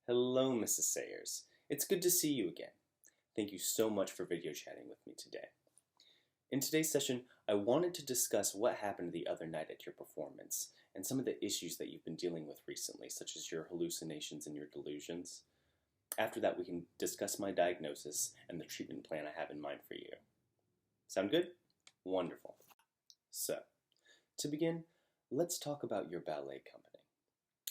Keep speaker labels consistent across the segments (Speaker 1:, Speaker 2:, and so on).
Speaker 1: Hello, Mrs. Sayers. It's good to see you again. Thank you so much for video chatting with me today. In today's session, I wanted to discuss what happened the other night at your performance and some of the issues that you've been dealing with recently, such as your hallucinations and your delusions. After that, we can discuss my diagnosis and the treatment plan I have in mind for you. Sound good? Wonderful. So, to begin, let's talk about your ballet company.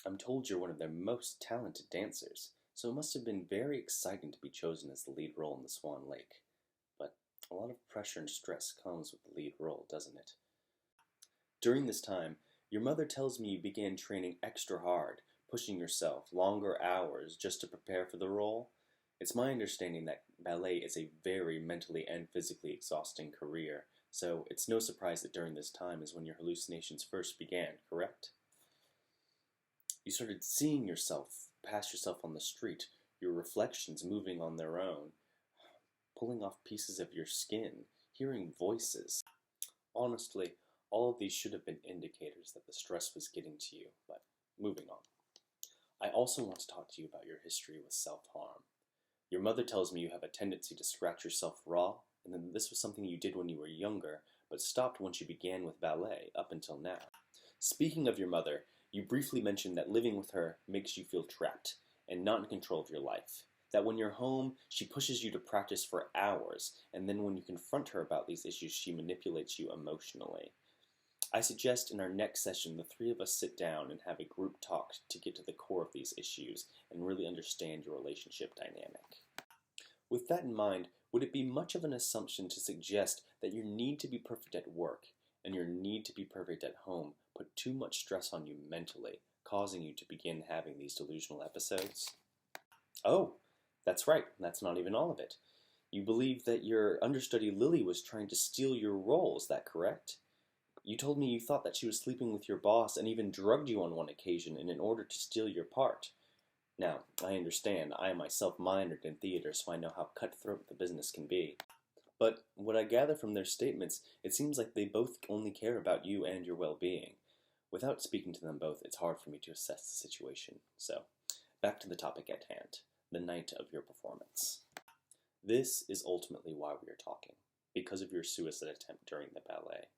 Speaker 1: I'm told you're one of their most talented dancers, so it must have been very exciting to be chosen as the lead role in the Swan Lake. But a lot of pressure and stress comes with the lead role, doesn't it? During this time, your mother tells me you began training extra hard, pushing yourself longer hours just to prepare for the role. It's my understanding that ballet is a very mentally and physically exhausting career, so it's no surprise that during this time is when your hallucinations first began, correct? You started seeing yourself, past yourself on the street, your reflections moving on their own, pulling off pieces of your skin, hearing voices. Honestly, all of these should have been indicators that the stress was getting to you, but moving on. I also want to talk to you about your history with self-harm. Your mother tells me you have a tendency to scratch yourself raw, and that this was something you did when you were younger, but stopped once you began with ballet, up until now. Speaking of your mother, you briefly mentioned that living with her makes you feel trapped and not in control of your life. That when you're home, she pushes you to practice for hours, and then when you confront her about these issues, she manipulates you emotionally. I suggest in our next session, the three of us sit down and have a group talk to get to the core of these issues and really understand your relationship dynamic. With that in mind, would it be much of an assumption to suggest that your need to be perfect at work and your need to be perfect at home put too much stress on you mentally, causing you to begin having these delusional episodes? Oh, that's right, that's not even all of it. You believe that your understudy Lily was trying to steal your role, is that correct? You told me you thought that she was sleeping with your boss and even drugged you on one occasion in order to steal your part. Now, I understand, I myself minored in theater, so I know how cutthroat the business can be. But what I gather from their statements, it seems like they both only care about you and your well-being. Without speaking to them both, it's hard for me to assess the situation. So, back to the topic at hand, the night of your performance. This is ultimately why we are talking, because of your suicide attempt during the ballet,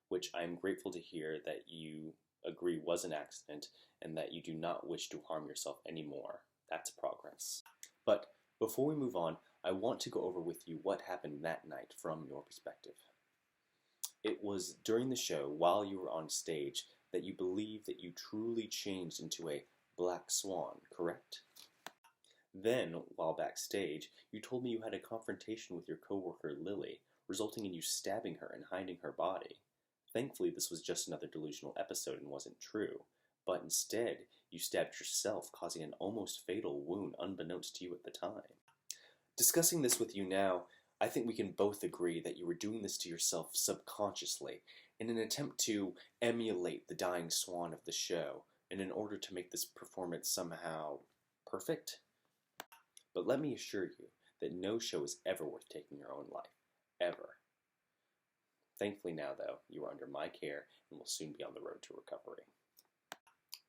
Speaker 1: which I am grateful to hear that you agree was an accident and that you do not wish to harm yourself anymore. That's progress. But before we move on, I want to go over with you what happened that night from your perspective. It was during the show, while you were on stage, that you believe that you truly changed into a black swan, correct? Then, while backstage, you told me you had a confrontation with your coworker Lily, resulting in you stabbing her and hiding her body. Thankfully, this was just another delusional episode and wasn't true, but instead, you stabbed yourself, causing an almost fatal wound unbeknownst to you at the time. Discussing this with you now, I think we can both agree that you were doing this to yourself subconsciously in an attempt to emulate the dying swan of the show and in order to make this performance somehow perfect. But let me assure you that no show is ever worth taking your own life. Ever. Thankfully now, though, you are under my care and will soon be on the road to recovery.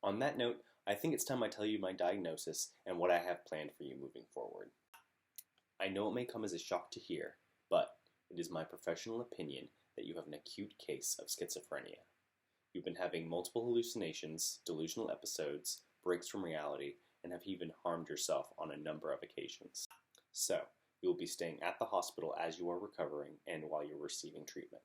Speaker 1: On that note, I think it's time I tell you my diagnosis and what I have planned for you moving forward. I know it may come as a shock to hear, but it is my professional opinion that you have an acute case of schizophrenia. You've been having multiple hallucinations, delusional episodes, breaks from reality, and have even harmed yourself on a number of occasions. So, you will be staying at the hospital as you are recovering and while you're receiving treatment.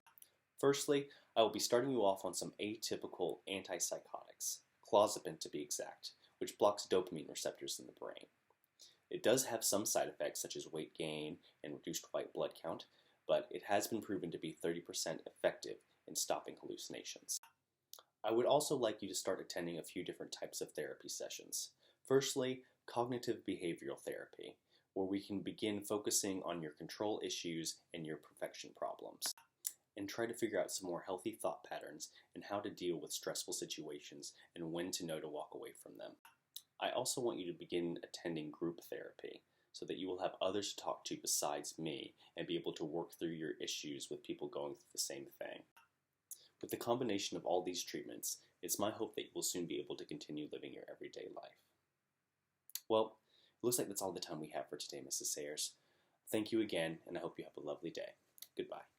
Speaker 1: Firstly, I will be starting you off on some atypical antipsychotics, clozapine to be exact, which blocks dopamine receptors in the brain. It does have some side effects such as weight gain and reduced white blood count, but it has been proven to be 30% effective in stopping hallucinations. I would also like you to start attending a few different types of therapy sessions. Firstly, cognitive behavioral therapy, where we can begin focusing on your control issues and your perfection problems, and try to figure out some more healthy thought patterns and how to deal with stressful situations and when to know to walk away from them. I also want you to begin attending group therapy so that you will have others to talk to besides me and be able to work through your issues with people going through the same thing. With the combination of all these treatments, it's my hope that you will soon be able to continue living your everyday life. Well, looks like that's all the time we have for today, Mrs. Sayers. Thank you again, and I hope you have a lovely day. Goodbye.